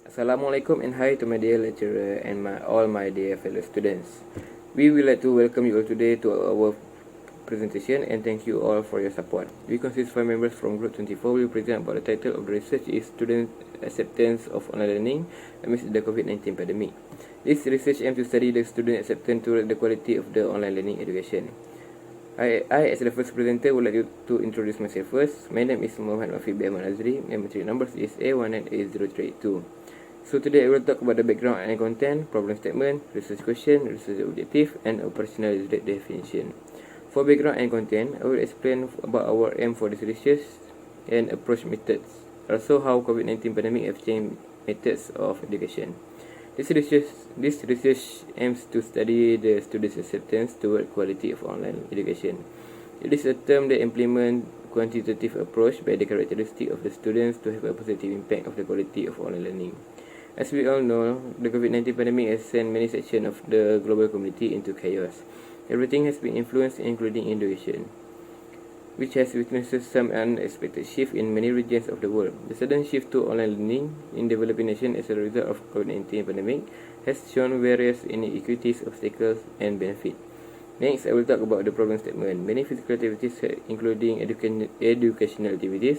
Assalamualaikum and hi to my dear lecturer and all my dear fellow students. We would like to welcome you all today to our presentation and thank you all for your support. We consist of 5 members from Group 24. We will present about the title of the research is Student Acceptance of Online Learning amidst the COVID-19 pandemic. This research aims to study the student acceptance to the quality of the online learning education. I as the first presenter, would like to introduce myself first. My name is Muhammad Wafiq Biaman Azri. My material numbers is A19A0382. So today I will talk about the background and content, problem statement, research question, research objective, and operational definition. For background and content, I will explain about our aim for this research and approach methods. Also how COVID-19 pandemic have changed methods of education. This research aims to study the students' acceptance toward quality of online education. It is a term that implements quantitative approach by the characteristic of the students to have a positive impact of the quality of online learning. As we all know, the COVID-19 pandemic has sent many sections of the global community into chaos. Everything has been influenced, including education, which has witnessed some unexpected shift in many regions of the world. The sudden shift to online learning in developing nations as a result of COVID-19 pandemic has shown various inequities, obstacles, and benefits. Next, I will talk about the problem statement. Many physical activities, including educational activities,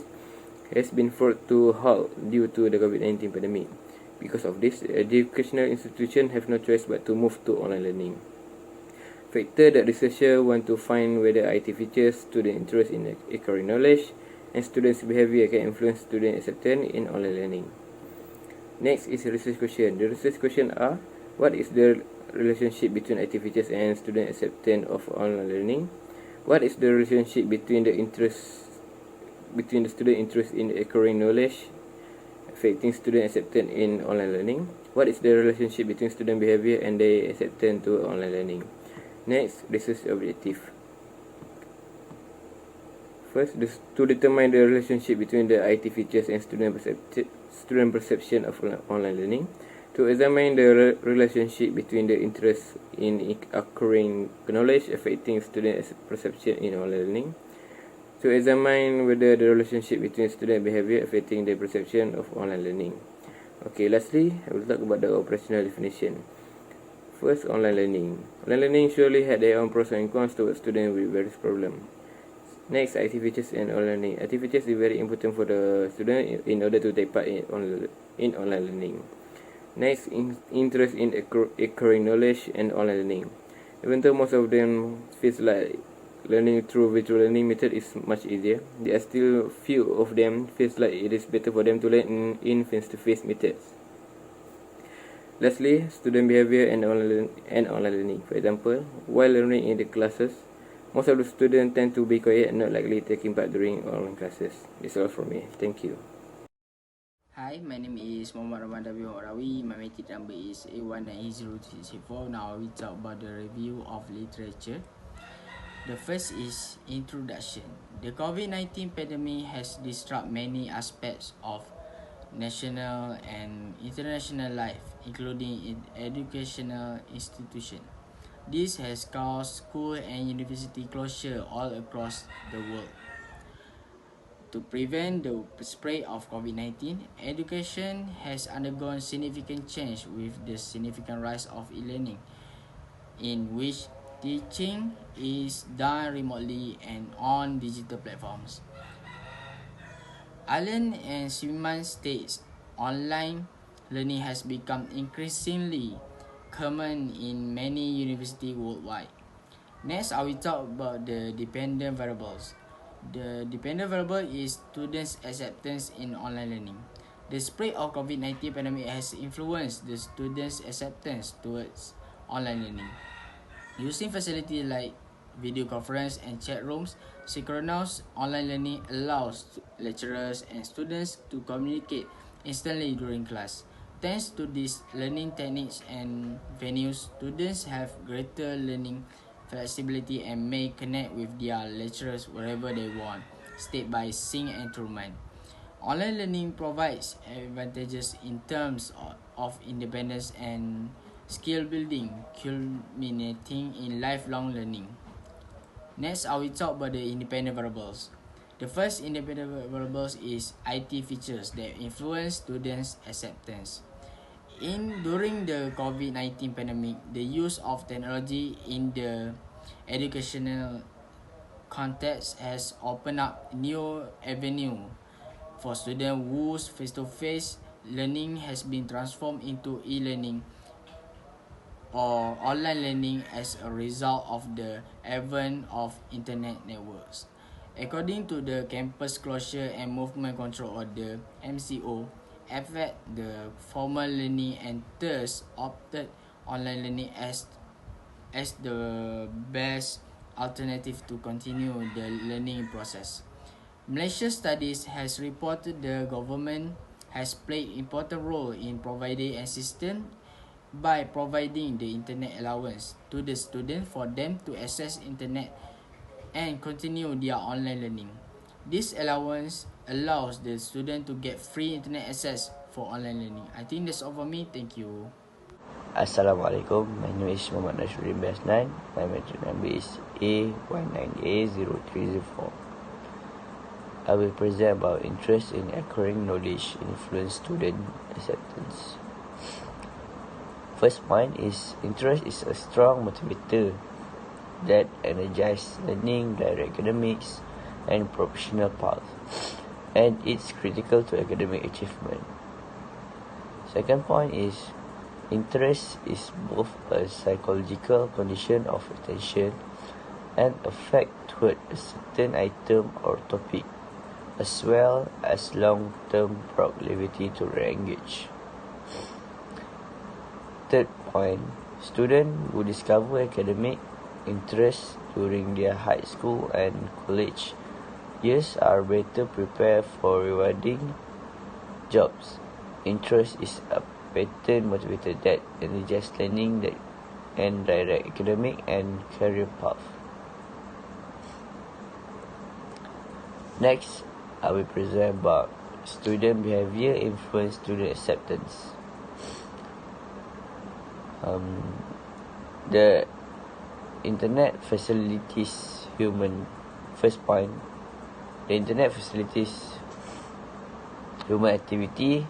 has been forced to halt due to the COVID-19 pandemic. Because of this, educational institutions have no choice but to move to online learning. Factor that researchers want to find whether IT features, student interest in acquiring knowledge, and students' behavior can influence student acceptance in online learning. Next is the research question. The research question are: what is the relationship between IT features and student acceptance of online learning? What is the relationship between the student interest in acquiring knowledge affecting student acceptance in online learning? What is the relationship between student behavior and their acceptance to online learning? Next, research objective. First, to determine the relationship between the IT features and student perception of online learning. To examine the relationship between the interest in acquiring knowledge affecting student perception in online learning. To examine whether the relationship between student behavior affecting the perception of online learning. Okay, lastly, I will talk about the operational definition. First, online learning. Online learning surely had their own pros and cons towards students with various problems. Next, IT features and online learning. IT features is very important for the student in order to take part in online learning. Next, interest in acquiring knowledge and online learning. Even though most of them feels like learning through virtual learning method is much easier, there are still few of them feels like it is better for them to learn in face-to-face methods. Lastly, student behavior and online learning. For example, while learning in the classes, most of the students tend to be quiet and not likely taking part during online classes. That's all from me. Thank you. Hi, my name is Muhammad Ramadan Horawi. My metric number is A19A0364. Now we talk about the review of literature. The first is introduction. The COVID-19 pandemic has disrupted many aspects of national and international life, including in educational institutions. This has caused school and university closure all across the world. To prevent the spread of COVID-19, education has undergone significant change with the significant rise of e-learning, in which teaching is done remotely and on digital platforms. Allen and Simon states online learning has become increasingly common in many universities worldwide. Next, I will talk about the dependent variables. The dependent variable is students' acceptance in online learning. The spread of COVID-19 pandemic has influenced the students' acceptance towards online learning. Using facilities like video conference and chat rooms, synchronous online learning allows lecturers and students to communicate instantly during class. Thanks to these learning techniques and venues, students have greater learning flexibility and may connect with their lecturers wherever they want, state by Singh and Truman. Online learning provides advantages in terms of independence and skill building, culminating in lifelong learning. Next, I will talk about the independent variables. The first independent variables is IT features that influence students' acceptance. During the COVID-19 pandemic, the use of technology in the educational context has opened up new avenue for students whose face-to-face learning has been transformed into e-learning or online learning as a result of the advent of internet networks. According to the Campus Closure and Movement Control Order (MCO), affect the formal learning and thus opted online learning as the best alternative to continue the learning process. Malaysia Studies has reported the government has played important role in providing assistance by providing the internet allowance to the student for them to access internet and continue their online learning. This allowance allows the student to get free internet access for online learning. I think that's all for me. Thank you. Assalamualaikum. My name is Muhammad Nasruddin Basnan. My metric number is A19A0304. I will present about interest in acquiring knowledge influence student acceptance. First point is interest is a strong motivator that energizes learning, direct academics, and professional path, and it's critical to academic achievement. Second point is interest is both a psychological condition of attention and affect toward a certain item or topic, as well as long-term proclivity to re-engage. Third point, students who discover academic interest during their high school and college years are better prepared for rewarding jobs. Interest is a pattern motivator that energizes learning and direct academic and career path. Next, I will present about student behavior influence student acceptance. The internet facilities human human activity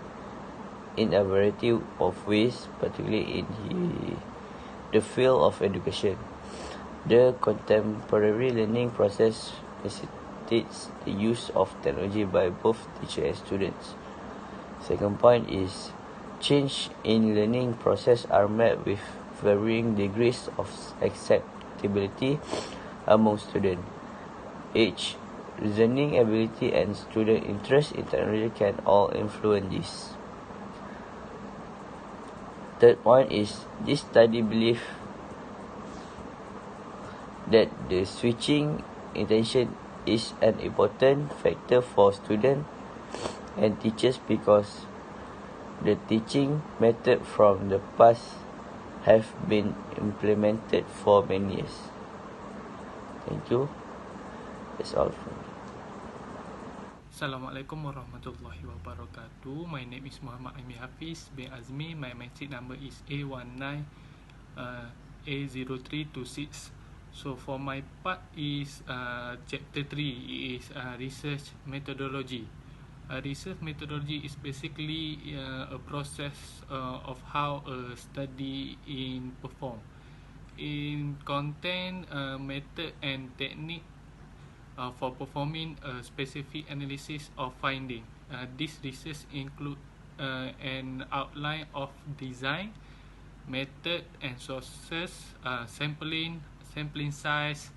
in a variety of ways, particularly in the field of education. The contemporary learning process facilitates the use of technology by both teachers and students. Second point is change in learning process are met with varying degrees of acceptability among students. Age, reasoning ability, and student interest in technology can all influence this. Third point is this study believes that the switching intention is an important factor for students and teachers because the teaching method from the past have been implemented for many years. Thank you. That's all from me. Assalamualaikum warahmatullahi wabarakatuh. My name is Muhammad Aimi Hafiz bin Azmi. My metric number is A19A0326. So for my part is chapter 3 is research methodology. Research methodology is basically a process of how a study in perform. In content, method and technique for performing a specific analysis of finding. This research include an outline of design, method and sources, sampling size,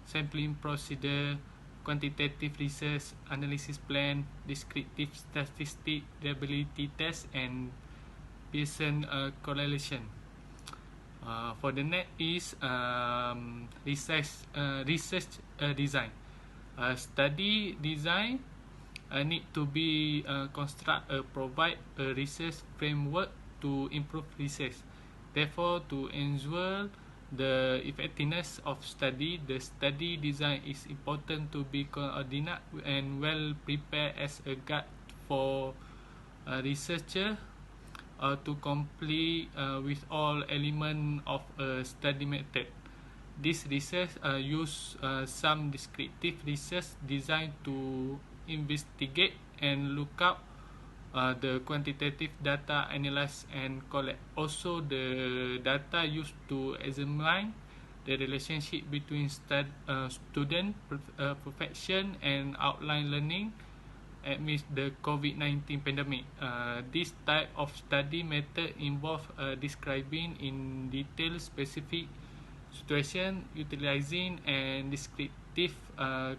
sampling procedure, quantitative research, analysis plan, descriptive statistics, reliability test, and Pearson correlation. For the next is research design. Study design need to be provide a research framework to improve research. Therefore, to ensure the effectiveness of study, the study design is important to be coordinated and well prepared as a guide for a researcher to complete with all elements of a study method. This research use some descriptive research designed to investigate and look up the quantitative data analyzed and collect. Also, the data used to examine the relationship between student perfection and outline learning amidst the COVID-19 pandemic. This type of study method involves describing in detail specific situation, utilizing and descriptive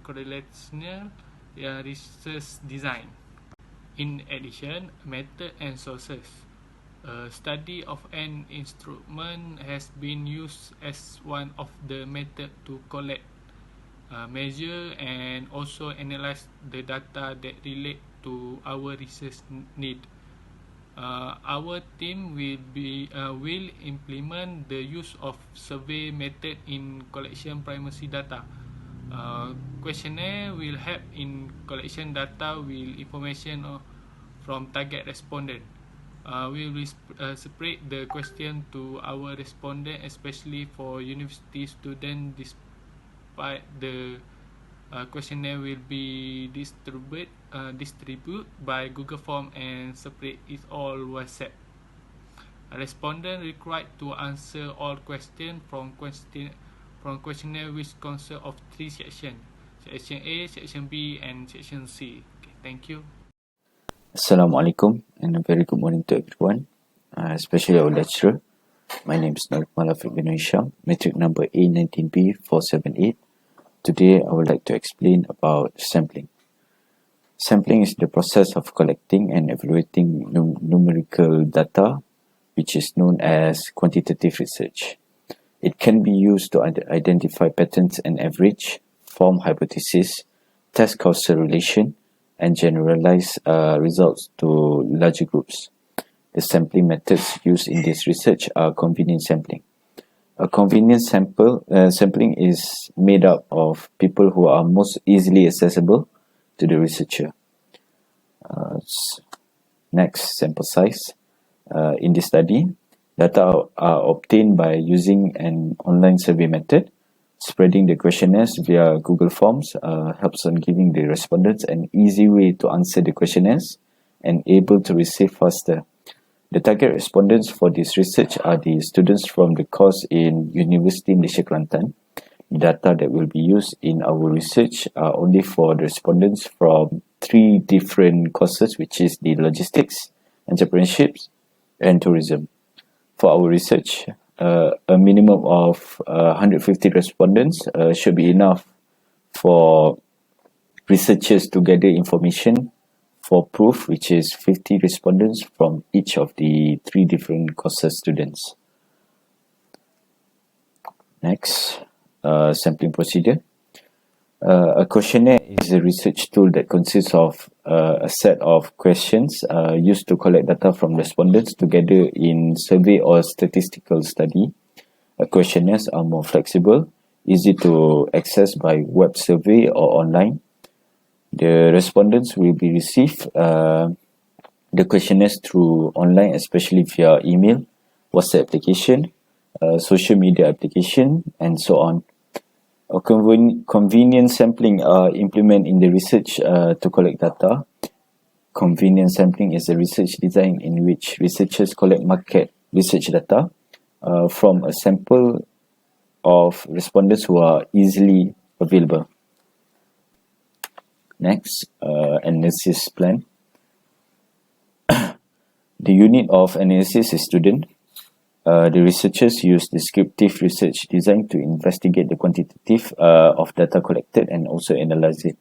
correlational research design. In addition, method and sources. A study of an instrument has been used as one of the methods to collect, measure and also analyze the data that relate to our research need. Our team will implement the use of survey method in collection primary data. Questionnaire will help in collection data with information from target respondent. We will spread the question to our respondent, especially for university students. Despite the questionnaire will be distributed by Google Form and spread it all WhatsApp. A respondent required to answer all questions from questionnaire, which consists of 3 sections: section A, section B, and section C. Okay, thank you. Assalamualaikum and a very good morning to everyone, especially our lecturer. My name is Normal Afiq bin Hisham, metric number A19B478. Today I would like to explain about sampling. Sampling is the process of collecting and evaluating numerical data, which is known as quantitative research. It can be used to identify patterns and average, form hypotheses, test causal relation, and generalize results to larger groups. The sampling methods used in this research are convenience sampling. A convenience sampling is made up of people who are most easily accessible to the researcher. Next, sample size. In this study, data are obtained by using an online survey method. Spreading the questionnaires via Google Forms helps on giving the respondents an easy way to answer the questionnaires and able to receive faster. The target respondents for this research are the students from the course in University Malaysia Kelantan. Data that will be used in our research are only for the respondents from 3 different courses, which is the logistics, entrepreneurships, and tourism. For our research, a minimum of 150 respondents should be enough for researchers to gather information for proof, which is 50 respondents from each of the 3 different courses students. Next, sampling procedure. A questionnaire is a research tool that consists of a set of questions used to collect data from respondents together in survey or statistical study. Questionnaires are more flexible, easy to access by web survey or online. The respondents will be receive the questionnaires through online, especially via email, WhatsApp application, social media application, and so on. A convenience sampling are implemented in the research to collect data. Convenience sampling is a research design in which researchers collect market research data from a sample of respondents who are easily available. Next, analysis plan. The unit of analysis is student. The researchers use descriptive research design to investigate the quantitative of data collected and also analyze it.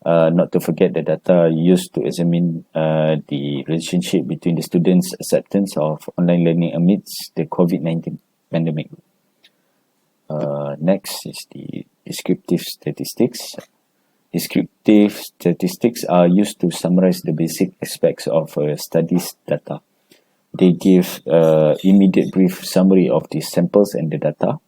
Not to forget the data used to examine the relationship between the students' acceptance of online learning amidst the COVID-19 pandemic. Next is the descriptive statistics. Descriptive statistics are used to summarize the basic aspects of a study's data. They give immediate brief summary of the samples and the data.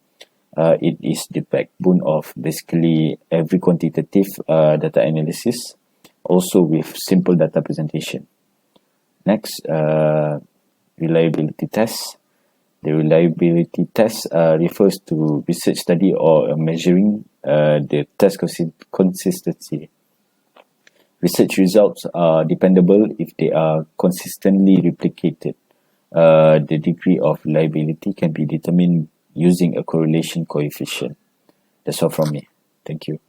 It is the backbone of basically every quantitative data analysis, also with simple data presentation. Next, reliability test. The reliability test refers to research study or measuring the test consistency. Research results are dependable if they are consistently replicated. The degree of reliability can be determined using a correlation coefficient. That's all from me. Thank you.